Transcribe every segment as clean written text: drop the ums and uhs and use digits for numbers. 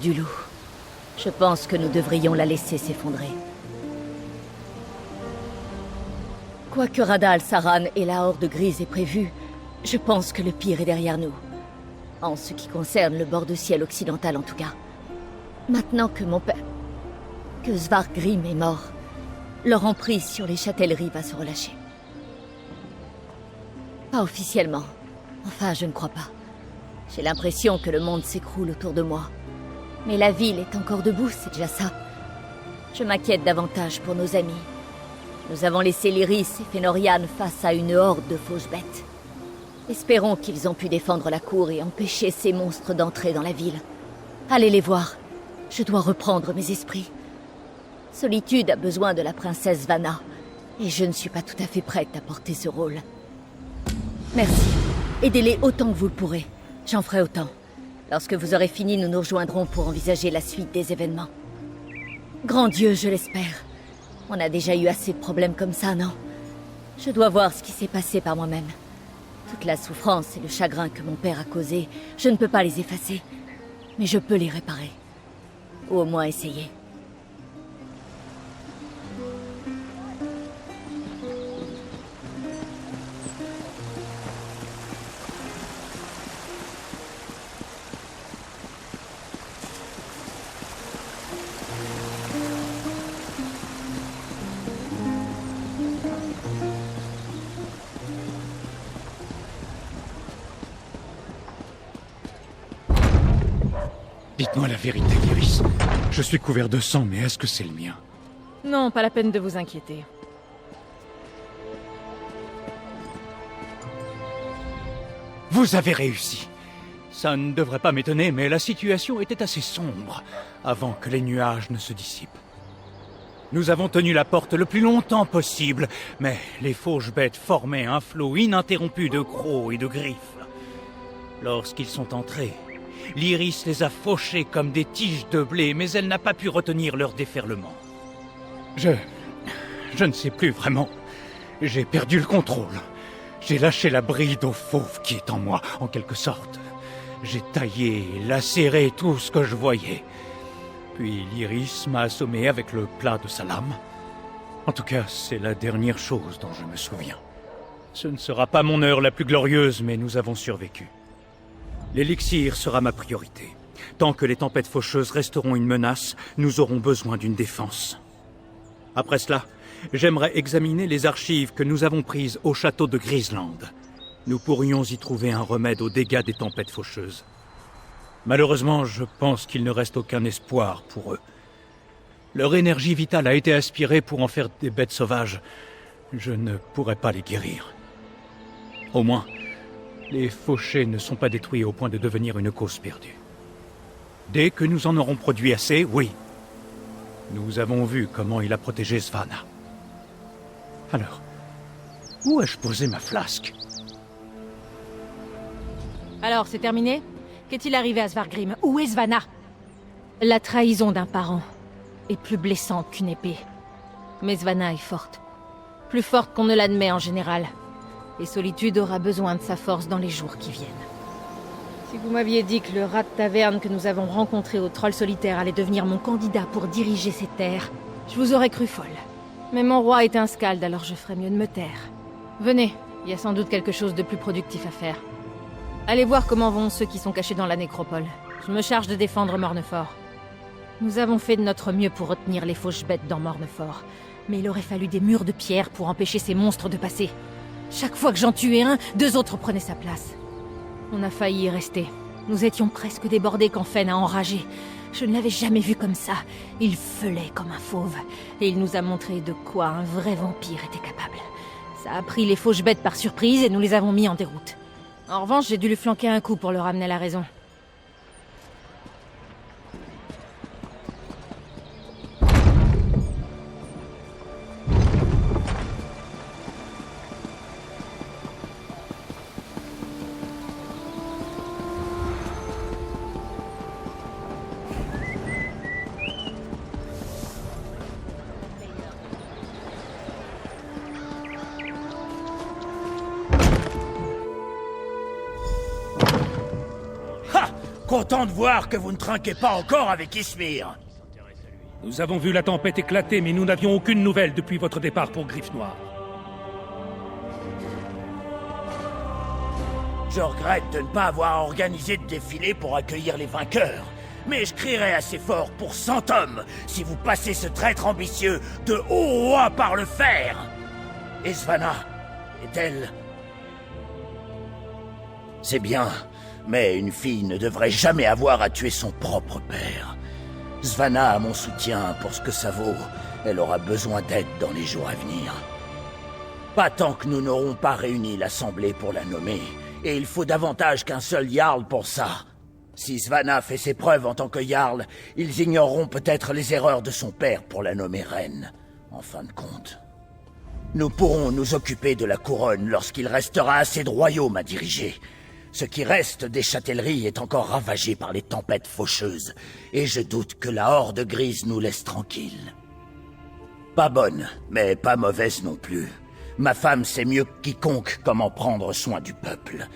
du loup. Je pense que nous devrions la laisser s'effondrer. Quoique Rada al-Saran et la Horde grise aient prévu, je pense que le pire est derrière nous. En ce qui concerne le bord de ciel occidental en tout cas. Maintenant que mon père... que Svargrim est mort, leur emprise sur les châtelleries va se relâcher. Pas officiellement. Enfin, je ne crois pas. J'ai l'impression que le monde s'écroule autour de moi. Mais la ville est encore debout, c'est déjà ça. Je m'inquiète davantage pour nos amis. Nous avons laissé Lyris et Fënorian face à une horde de fausses bêtes. Espérons qu'ils ont pu défendre la cour et empêcher ces monstres d'entrer dans la ville. Allez les voir. Je dois reprendre mes esprits. Solitude a besoin de la princesse Vanna, et je ne suis pas tout à fait prête à porter ce rôle. Merci. Aidez-les autant que vous le pourrez. J'en ferai autant. Lorsque vous aurez fini, nous nous rejoindrons pour envisager la suite des événements. Grand Dieu, je l'espère. On a déjà eu assez de problèmes comme ça, non? Je dois voir ce qui s'est passé par moi-même. Toute la souffrance et le chagrin que mon père a causé, je ne peux pas les effacer. Mais je peux les réparer. Ou au moins essayer. Dites-moi la vérité, Lyris. Je suis couvert de sang, mais est-ce que c'est le mien? Non, pas la peine de vous inquiéter. Vous avez réussi. Ça ne devrait pas m'étonner, mais la situation était assez sombre avant que les nuages ne se dissipent. Nous avons tenu la porte le plus longtemps possible, mais les fauches bêtes formaient un flot ininterrompu de crocs et de griffes. Lorsqu'ils sont entrés, Lyris les a fauchés comme des tiges de blé, mais elle n'a pas pu retenir leur déferlement. Je ne sais plus vraiment. J'ai perdu le contrôle. J'ai lâché la bride au fauve qui est en moi, en quelque sorte. J'ai taillé et lacéré tout ce que je voyais. Puis Lyris m'a assommé avec le plat de sa lame. En tout cas, c'est la dernière chose dont je me souviens. Ce ne sera pas mon heure la plus glorieuse, mais nous avons survécu. L'élixir sera ma priorité. Tant que les tempêtes faucheuses resteront une menace, nous aurons besoin d'une défense. Après cela, j'aimerais examiner les archives que nous avons prises au château de Grisland. Nous pourrions y trouver un remède aux dégâts des tempêtes faucheuses. Malheureusement, je pense qu'il ne reste aucun espoir pour eux. Leur énergie vitale a été aspirée pour en faire des bêtes sauvages. Je ne pourrai pas les guérir. Au moins, les fauchés ne sont pas détruits au point de devenir une cause perdue. Dès que nous en aurons produit assez, oui. Nous avons vu comment il a protégé Svanna. Alors, où ai-je posé ma flasque? Alors, c'est terminé? Qu'est-il arrivé à Svargrim? Où est Svanna? La trahison d'un parent est plus blessante qu'une épée. Mais Svanna est forte. Plus forte qu'on ne l'admet en général. Et Solitude aura besoin de sa force dans les jours qui viennent. Si vous m'aviez dit que le rat de taverne que nous avons rencontré au Troll Solitaire allait devenir mon candidat pour diriger ces terres, je vous aurais cru folle. Mais mon roi est un scald, alors je ferais mieux de me taire. Venez, il y a sans doute quelque chose de plus productif à faire. Allez voir comment vont ceux qui sont cachés dans la nécropole. Je me charge de défendre Mornefort. Nous avons fait de notre mieux pour retenir les fauches bêtes dans Mornefort. Mais il aurait fallu des murs de pierre pour empêcher ces monstres de passer. Chaque fois que j'en tuais un, 2 autres prenaient sa place. On a failli y rester. Nous étions presque débordés quand Fen a enragé. Je ne l'avais jamais vu comme ça. Il feulait comme un fauve. Et il nous a montré de quoi un vrai vampire était capable. Ça a pris les fauches bêtes par surprise et nous les avons mis en déroute. En revanche, j'ai dû lui flanquer un coup pour le ramener à la raison. content de voir que vous ne trinquez pas encore avec Ismir. Nous avons vu la tempête éclater, mais nous n'avions aucune nouvelle depuis votre départ pour Griffe-Noire. Je regrette de ne pas avoir organisé de défilé pour accueillir les vainqueurs. Mais je crierai assez fort pour 100 hommes si vous passez ce traître ambitieux de haut roi par le fer. Et Svanna, est-elle... C'est bien, mais une fille ne devrait jamais avoir à tuer son propre père. Svanna a mon soutien pour ce que ça vaut. Elle aura besoin d'aide dans les jours à venir. Pas tant que nous n'aurons pas réuni l'Assemblée pour la nommer. Et il faut davantage qu'un seul Jarl pour ça. Si Svanna fait ses preuves en tant que Jarl, ils ignoreront peut-être les erreurs de son père pour la nommer reine. En fin de compte, nous pourrons nous occuper de la couronne lorsqu'il restera assez de royaumes à diriger. Ce qui reste des châtelleries est encore ravagé par les tempêtes faucheuses, et je doute que la horde grise nous laisse tranquilles. Pas bonne, mais pas mauvaise non plus. Ma femme sait mieux que quiconque comment prendre soin du peuple.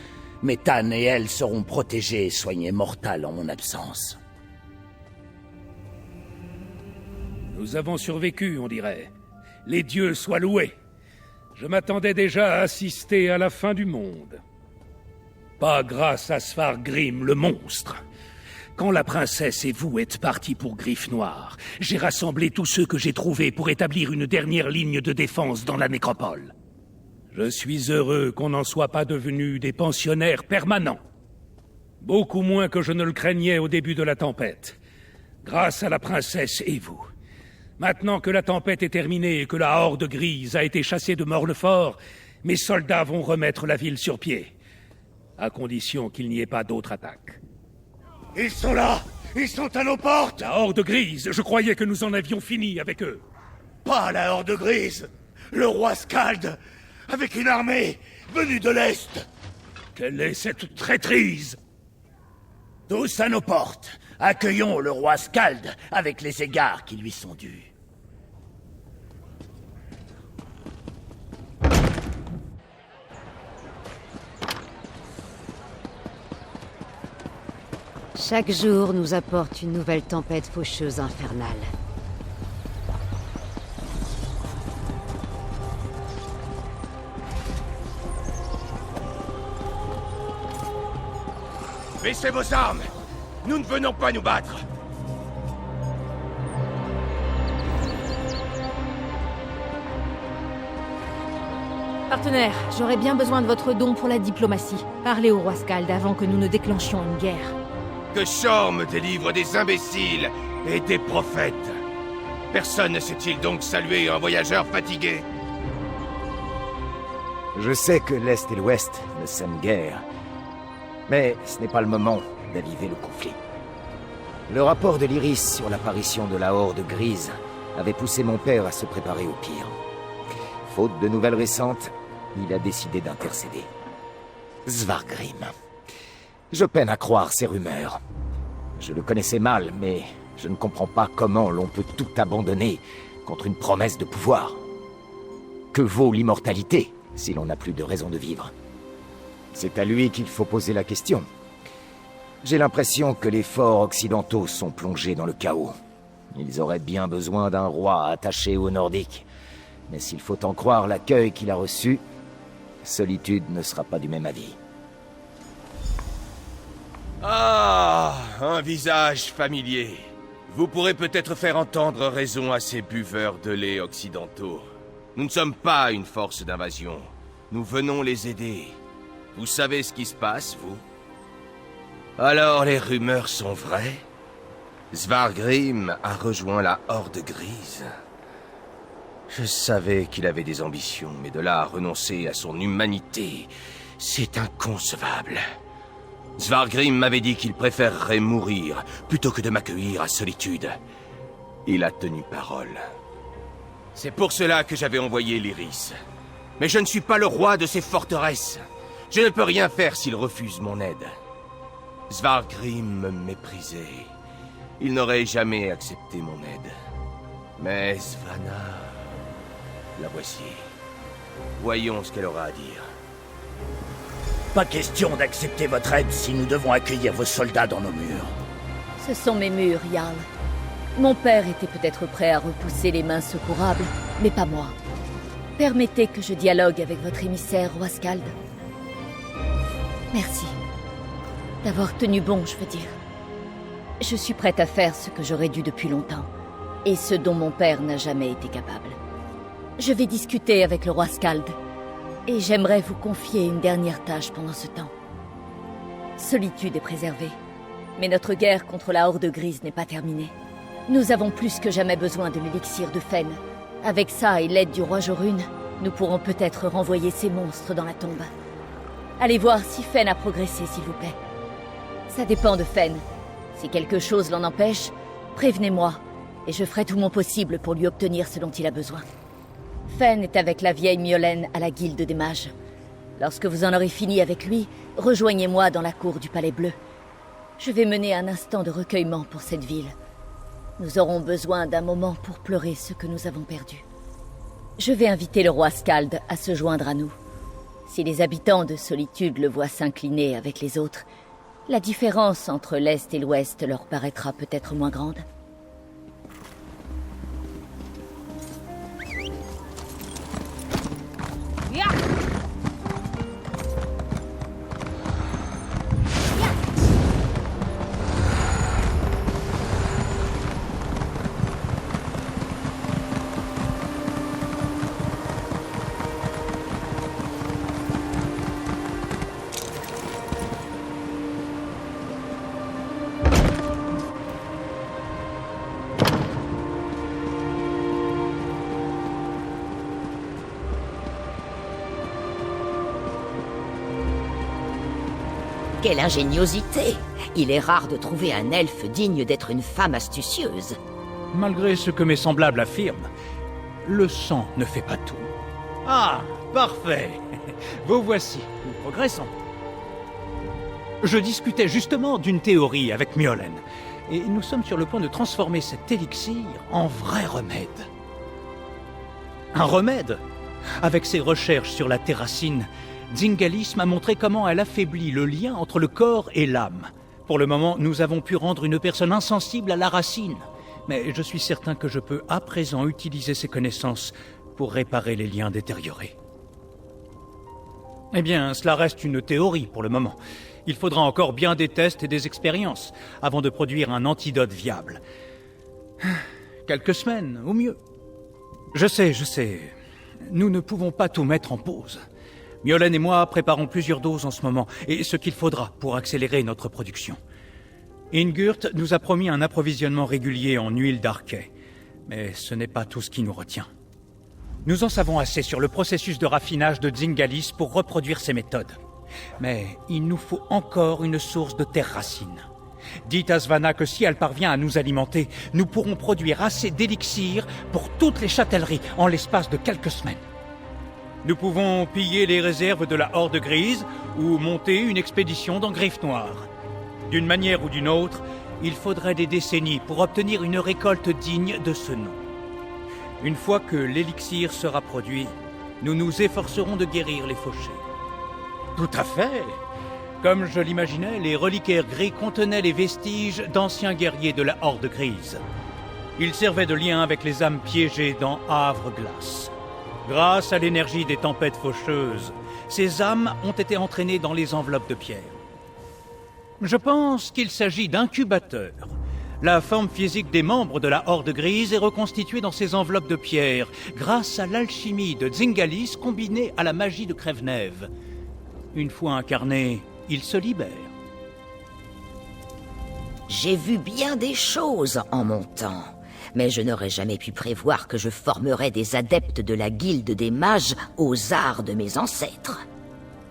Méthane et elle seront protégées et soignées mortales en mon absence. Nous avons survécu, on dirait. Les dieux soient loués. Je m'attendais déjà à assister à la fin du monde. Pas grâce à Svargrim, le monstre. Quand la princesse et vous êtes partis pour Griffe-Noire, j'ai rassemblé tous ceux que j'ai trouvés pour établir une dernière ligne de défense dans la nécropole. Je suis heureux qu'on n'en soit pas devenus des pensionnaires permanents. Beaucoup moins que je ne le craignais au début de la tempête. Grâce à la princesse et vous. Maintenant que la tempête est terminée et que la horde grise a été chassée de Morlefort, mes soldats vont remettre la ville sur pied. À condition qu'il n'y ait pas d'autres attaques. Ils sont là! Ils sont à nos portes! La horde grise, je croyais que nous en avions fini avec eux. Pas la horde grise! Le roi Skald! Avec une armée venue de l'Est! Quelle est cette traîtrise? Tous à nos portes! Accueillons le roi Skald avec les égards qui lui sont dus. Chaque jour nous apporte une nouvelle tempête faucheuse infernale. Baissez vos armes! Nous ne venons pas nous battre! Partenaire, j'aurais bien besoin de votre don pour la diplomatie. Parlez au roi Skald avant que nous ne déclenchions une guerre. Que Shor me délivre des imbéciles et des prophètes. Personne ne sait-il donc saluer un voyageur fatigué? Je sais que l'Est et l'Ouest ne s'aiment guère, mais ce n'est pas le moment d'aviver le conflit. Le rapport de l'Iris sur l'apparition de la Horde grise avait poussé mon père à se préparer au pire. Faute de nouvelles récentes, il a décidé d'intercéder. Svargrim. Je peine à croire ces rumeurs. Je le connaissais mal, mais je ne comprends pas comment l'on peut tout abandonner contre une promesse de pouvoir. Que vaut l'immortalité si l'on n'a plus de raison de vivre? C'est à lui qu'il faut poser la question. J'ai l'impression que les forts occidentaux sont plongés dans le chaos. Ils auraient bien besoin d'un roi attaché aux Nordiques. Mais s'il faut en croire l'accueil qu'il a reçu, Solitude ne sera pas du même avis. Ah, un visage familier. Vous pourrez peut-être faire entendre raison à ces buveurs de lait occidentaux. Nous ne sommes pas une force d'invasion. Nous venons les aider. Vous savez ce qui se passe, vous? Alors les rumeurs sont vraies? Svargrim a rejoint la Horde grise. Je savais qu'il avait des ambitions, mais de là à renoncer à son humanité, c'est inconcevable. Svargrim m'avait dit qu'il préférerait mourir plutôt que de m'accueillir à Solitude. Il a tenu parole. C'est pour cela que j'avais envoyé l'Iris. Mais je ne suis pas le roi de ces forteresses. Je ne peux rien faire s'il refuse mon aide. Svargrim me méprisait. Il n'aurait jamais accepté mon aide. Mais Svanna... la voici. Voyons ce qu'elle aura à dire. Pas question d'accepter votre aide si nous devons accueillir vos soldats dans nos murs. Ce sont mes murs, Jarl. Mon père était peut-être prêt à repousser les mains secourables, mais pas moi. Permettez que je dialogue avec votre émissaire, roi Skald. Merci. D'avoir tenu bon, je veux dire. Je suis prête à faire ce que j'aurais dû depuis longtemps, et ce dont mon père n'a jamais été capable. Je vais discuter avec le roi Skald, et j'aimerais vous confier une dernière tâche pendant ce temps. Solitude est préservée, mais notre guerre contre la Horde Grise n'est pas terminée. Nous avons plus que jamais besoin de l'élixir de Fen. Avec ça et l'aide du roi Jorun, nous pourrons peut-être renvoyer ces monstres dans la tombe. Allez voir si Fen a progressé, s'il vous plaît. Ça dépend de Fen. Si quelque chose l'en empêche, prévenez-moi, et je ferai tout mon possible pour lui obtenir ce dont il a besoin. Fen est avec la vieille Mjolnir à la Guilde des Mages. Lorsque vous en aurez fini avec lui, rejoignez-moi dans la cour du Palais Bleu. Je vais mener un instant de recueillement pour cette ville. Nous aurons besoin d'un moment pour pleurer ce que nous avons perdu. Je vais inviter le roi Skald à se joindre à nous. Si les habitants de Solitude le voient s'incliner avec les autres, la différence entre l'Est et l'Ouest leur paraîtra peut-être moins grande. Quelle ingéniosité! Il est rare de trouver un elfe digne d'être une femme astucieuse. Malgré ce que mes semblables affirment, le sang ne fait pas tout. Ah, parfait. Vous voici, nous progressons. Je discutais justement d'une théorie avec Mjolnir, et nous sommes sur le point de transformer cet élixir en vrai remède. Un remède? Avec ses recherches sur la terracine, Dzingalis m'a montré comment elle affaiblit le lien entre le corps et l'âme. Pour le moment, nous avons pu rendre une personne insensible à la racine. Mais je suis certain que je peux à présent utiliser ces connaissances pour réparer les liens détériorés. Eh bien, cela reste une théorie pour le moment. Il faudra encore bien des tests et des expériences avant de produire un antidote viable. Quelques semaines, au mieux. Je sais. Nous ne pouvons pas tout mettre en pause. Mjolnir et moi préparons plusieurs doses en ce moment, et ce qu'il faudra pour accélérer notre production. Ingurt nous a promis un approvisionnement régulier en huile d'Arkay, mais ce n'est pas tout ce qui nous retient. Nous en savons assez sur le processus de raffinage de Dzingalis pour reproduire ces méthodes. Mais il nous faut encore une source de terre-racine. Dites à Svanna que si elle parvient à nous alimenter, nous pourrons produire assez d'élixir pour toutes les châtelleries en l'espace de quelques semaines. Nous pouvons piller les réserves de la Horde Grise ou monter une expédition dans Griffe Noire. D'une manière ou d'une autre, il faudrait des décennies pour obtenir une récolte digne de ce nom. Une fois que l'élixir sera produit, nous nous efforcerons de guérir les fauchés. Tout à fait. Comme je l'imaginais, les reliquaires gris contenaient les vestiges d'anciens guerriers de la Horde Grise. Ils servaient de lien avec les âmes piégées dans Havre-Glace. Grâce à l'énergie des tempêtes faucheuses, ces âmes ont été entraînées dans les enveloppes de pierre. Je pense qu'il s'agit d'incubateurs. La forme physique des membres de la Horde Grise est reconstituée dans ces enveloppes de pierre, grâce à l'alchimie de Dzingalis combinée à la magie de Crève-Nève. Une fois incarnés, ils se libèrent. J'ai vu bien des choses en mon temps, mais je n'aurais jamais pu prévoir que je formerais des adeptes de la Guilde des Mages aux arts de mes ancêtres.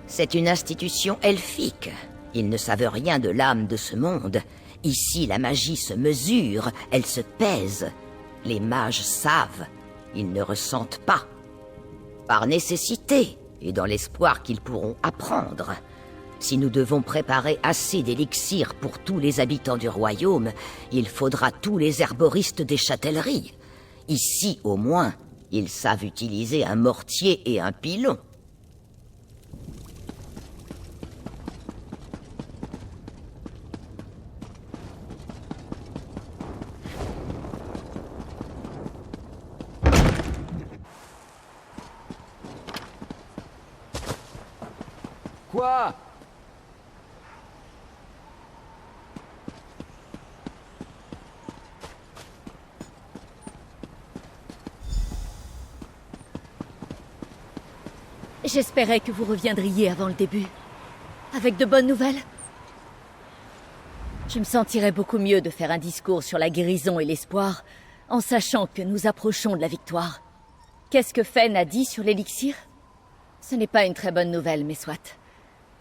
C'est une institution elfique. Ils ne savent rien de l'âme de ce monde. Ici, la magie se mesure, elle se pèse. Les mages savent, ils ne ressentent pas. Par nécessité, et dans l'espoir qu'ils pourront apprendre. Si nous devons préparer assez d'élixir pour tous les habitants du royaume, il faudra tous les herboristes des châtelleries. Ici, au moins, ils savent utiliser un mortier et un pilon. quoi? J'espérais que vous reviendriez avant le début. Avec de bonnes nouvelles. Je me sentirais beaucoup mieux de faire un discours sur la guérison et l'espoir, en sachant que nous approchons de la victoire. Qu'est-ce que Fen a dit sur l'élixir? Ce n'est pas une très bonne nouvelle, mais soit.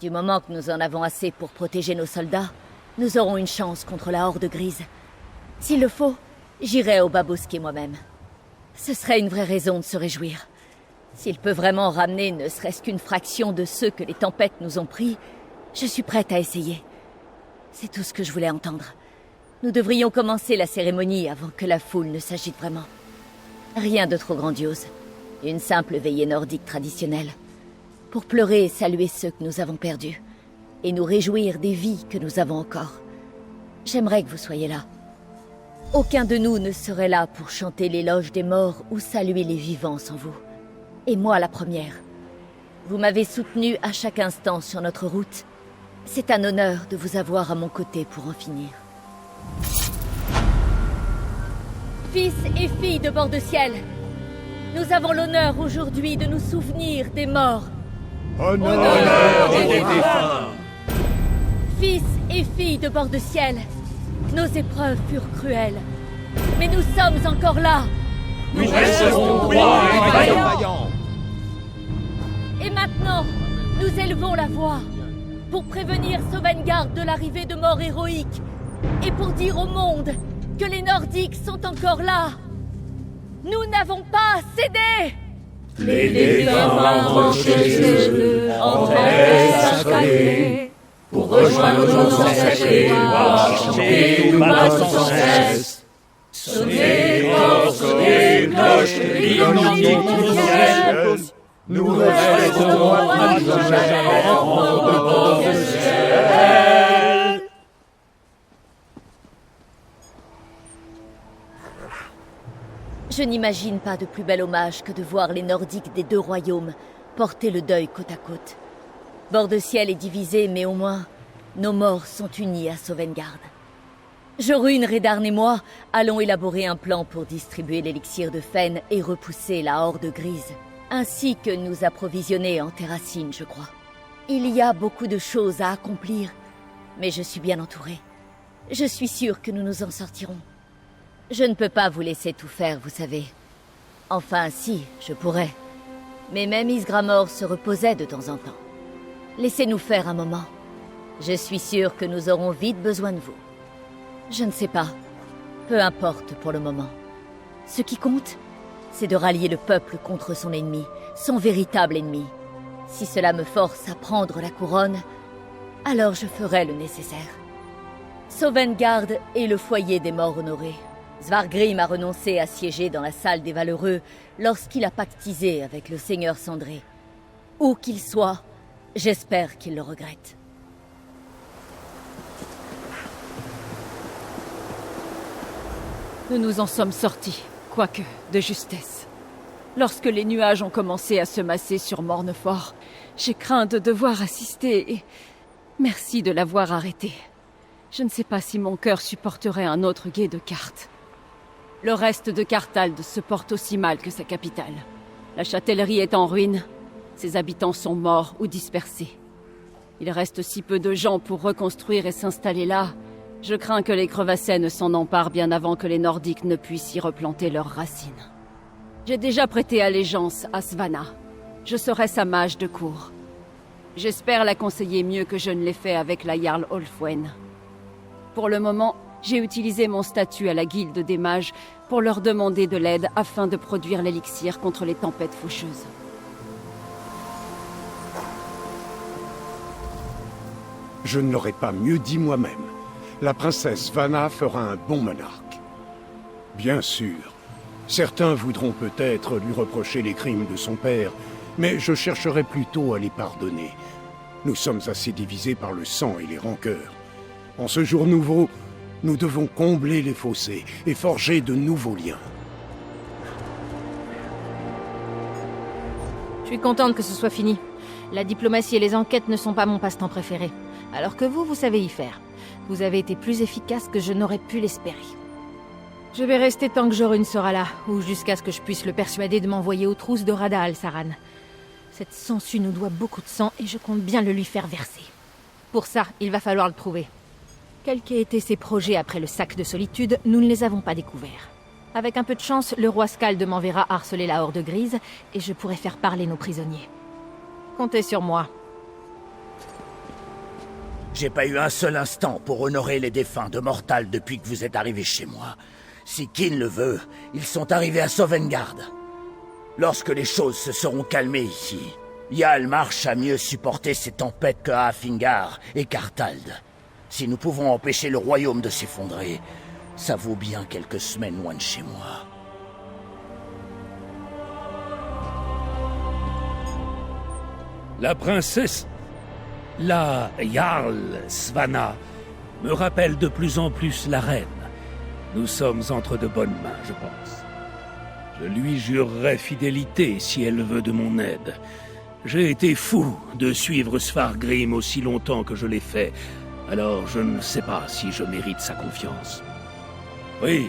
Du moment que nous en avons assez pour protéger nos soldats, nous aurons une chance contre la Horde Grise. S'il le faut, j'irai au Babosquet moi-même. Ce serait une vraie raison de se réjouir. S'il peut vraiment ramener ne serait-ce qu'une fraction de ceux que les tempêtes nous ont pris, je suis prête à essayer. C'est tout ce que je voulais entendre. Nous devrions commencer la cérémonie avant que la foule ne s'agite vraiment. Rien de trop grandiose. Une simple veillée nordique traditionnelle. Pour pleurer et saluer ceux que nous avons perdus. Et nous réjouir des vies que nous avons encore. J'aimerais que vous soyez là. Aucun de nous ne serait là pour chanter l'éloge des morts ou saluer les vivants sans vous. Et moi la première. Vous m'avez soutenu à chaque instant sur notre route. C'est un honneur de vous avoir à mon côté pour en finir. Fils et filles de bord de ciel, nous avons l'honneur aujourd'hui de nous souvenir des morts. Honneur aux défunts. Fils et filles de bord de ciel, nos épreuves furent cruelles. Mais nous sommes encore là. Nous resterons droits et vaillants. Et maintenant, nous élevons la voix pour prévenir Sovngarde de l'arrivée de morts héroïques et pour dire au monde que les Nordiques sont encore là. Nous n'avons pas cédé. Les défunts rentrent chez eux, en terre sacrée, pour rejoindre nos ancêtres, chanter nous battre sans cesse. Sonnez, corps, sonnez, cloche, l'hymne du ciel. Nous resterons à jamais en bord de ciel. Je n'imagine pas de plus bel hommage que de voir les Nordiques des deux royaumes porter le deuil côte à côte. Bord de ciel est divisé, mais au moins, nos morts sont unis à Sovngarde. Jorun, Redarn et moi allons élaborer un plan pour distribuer l'élixir de Fen et repousser la Horde Grise, ainsi que nous approvisionner en terracine, je crois. Il y a beaucoup de choses à accomplir, mais je suis bien entourée. Je suis sûre que nous nous en sortirons. Je ne peux pas vous laisser tout faire, vous savez. Enfin, si, je pourrais. Mais même Ysgramor se reposait de temps en temps. Laissez-nous faire un moment. Je suis sûre que nous aurons vite besoin de vous. Je ne sais pas. Peu importe pour le moment. Ce qui compte, c'est de rallier le peuple contre son ennemi, son véritable ennemi. Si cela me force à prendre la couronne, alors je ferai le nécessaire. Sovngarde est le foyer des morts honorés. Svargrim a renoncé à siéger dans la salle des Valeureux lorsqu'il a pactisé avec le Seigneur Cendré. Où qu'il soit, j'espère qu'il le regrette. Nous nous en sommes sortis, quoique de justesse. Lorsque les nuages ont commencé à se masser sur Mornefort, j'ai craint de devoir assister et... Merci de l'avoir arrêté. Je ne sais pas si mon cœur supporterait un autre guet de cartes. Le reste de Carthald se porte aussi mal que sa capitale. La châtellerie est en ruine. Ses habitants sont morts ou dispersés. Il reste si peu de gens pour reconstruire et s'installer là. Je crains que les Crevassais ne s'en emparent bien avant que les Nordiques ne puissent y replanter leurs racines. J'ai déjà prêté allégeance à Svanna. Je serai sa mage de cour. J'espère la conseiller mieux que je ne l'ai fait avec la Jarl Olfwen. Pour le moment, j'ai utilisé mon statut à la guilde des mages pour leur demander de l'aide afin de produire l'élixir contre les tempêtes faucheuses. Je ne l'aurais pas mieux dit moi-même. La princesse Svanna fera un bon monarque. Bien sûr, certains voudront peut-être lui reprocher les crimes de son père, mais je chercherai plutôt à les pardonner. Nous sommes assez divisés par le sang et les rancœurs. En ce jour nouveau, nous devons combler les fossés et forger de nouveaux liens. Je suis contente que ce soit fini. La diplomatie et les enquêtes ne sont pas mon passe-temps préféré. Alors que vous savez y faire. Vous avez été plus efficace que je n'aurais pu l'espérer. Je vais rester tant que Jorun sera là, ou jusqu'à ce que je puisse le persuader de m'envoyer aux trousses de Rada al-Saran. Cette sangsue nous doit beaucoup de sang et je compte bien le lui faire verser. Pour ça, il va falloir le trouver. Quels qu'aient été ses projets après le sac de Solitude, nous ne les avons pas découverts. Avec un peu de chance, le roi Skald m'enverra harceler la Horde Grise, et je pourrai faire parler nos prisonniers. Comptez sur moi. J'ai pas eu un seul instant pour honorer les défunts de Mortal depuis que vous êtes arrivés chez moi. Si Kin le veut, ils sont arrivés à Sovngarde. Lorsque les choses se seront calmées ici, Jarl marche à mieux supporter ces tempêtes que Hafingar et Kartald. Si nous pouvons empêcher le royaume de s'effondrer, ça vaut bien quelques semaines loin de chez moi. La princesse... la Jarl Svanna me rappelle de plus en plus la reine. Nous sommes entre de bonnes mains, je pense. Je lui jurerai fidélité si elle veut de mon aide. J'ai été fou de suivre Svargrim aussi longtemps que je l'ai fait, alors je ne sais pas si je mérite sa confiance. Oui,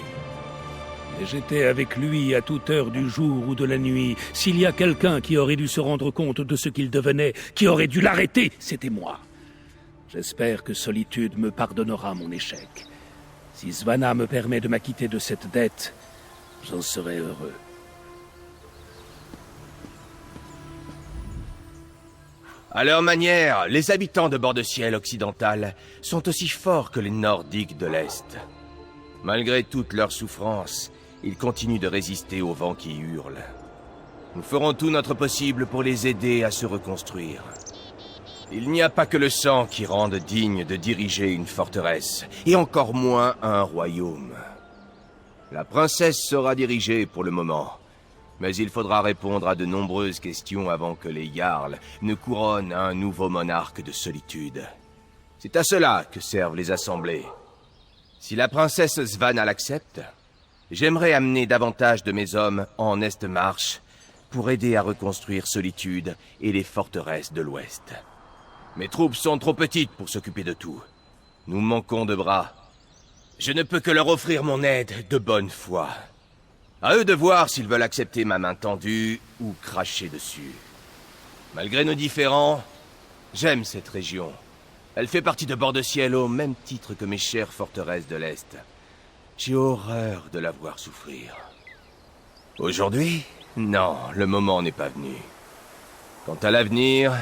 et j'étais avec lui à toute heure du jour ou de la nuit. S'il y a quelqu'un qui aurait dû se rendre compte de ce qu'il devenait, qui aurait dû l'arrêter, c'était moi. J'espère que Solitude me pardonnera mon échec. Si Svanna me permet de m'acquitter de cette dette, j'en serai heureux. À leur manière, les habitants de Bord-de-Ciel occidental sont aussi forts que les Nordiques de l'Est. Malgré toute leur souffrance, ils continuent de résister au vent qui hurle. Nous ferons tout notre possible pour les aider à se reconstruire. Il n'y a pas que le sang qui rende digne de diriger une forteresse, et encore moins un royaume. La princesse sera dirigée pour le moment, mais il faudra répondre à de nombreuses questions avant que les Jarls ne couronnent un nouveau monarque de Solitude. C'est à cela que servent les assemblées. Si la princesse Svanna l'accepte, j'aimerais amener davantage de mes hommes en Est-Marche pour aider à reconstruire Solitude et les forteresses de l'Ouest. Mes troupes sont trop petites pour s'occuper de tout. Nous manquons de bras. Je ne peux que leur offrir mon aide de bonne foi. À eux de voir s'ils veulent accepter ma main tendue ou cracher dessus. Malgré nos différends, j'aime cette région. Elle fait partie de Bord-de-Ciel au même titre que mes chères forteresses de l'Est. J'ai horreur de la voir souffrir. Aujourd'hui, non, le moment n'est pas venu. Quant à l'avenir,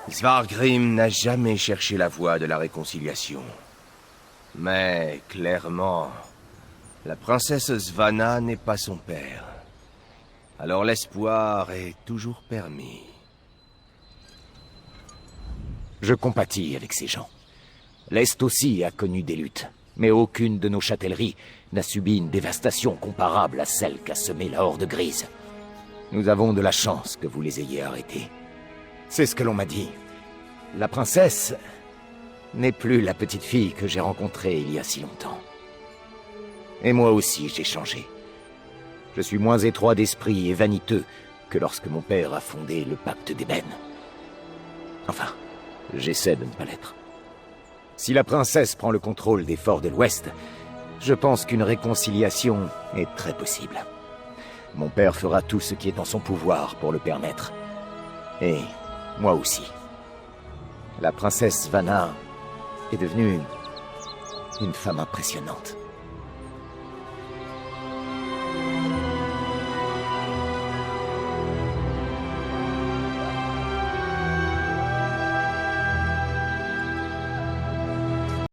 Svargrim n'a jamais cherché la voie de la réconciliation. Mais, clairement, la princesse Svanna n'est pas son père. Alors l'espoir est toujours permis. Je compatis avec ces gens. L'Est aussi a connu des luttes, mais aucune de nos châtelleries n'a subi une dévastation comparable à celle qu'a semée la Horde Grise. Nous avons de la chance que vous les ayez arrêtés. C'est ce que l'on m'a dit. La princesse n'est plus la petite fille que j'ai rencontrée il y a si longtemps. Et moi aussi, j'ai changé. Je suis moins étroit d'esprit et vaniteux que lorsque mon père a fondé le pacte d'Ébène. Enfin, j'essaie de ne pas l'être. Si la princesse prend le contrôle des forts de l'Ouest, je pense qu'une réconciliation est très possible. Mon père fera tout ce qui est en son pouvoir pour le permettre. Et moi aussi. La princesse Svanna est devenue une femme impressionnante.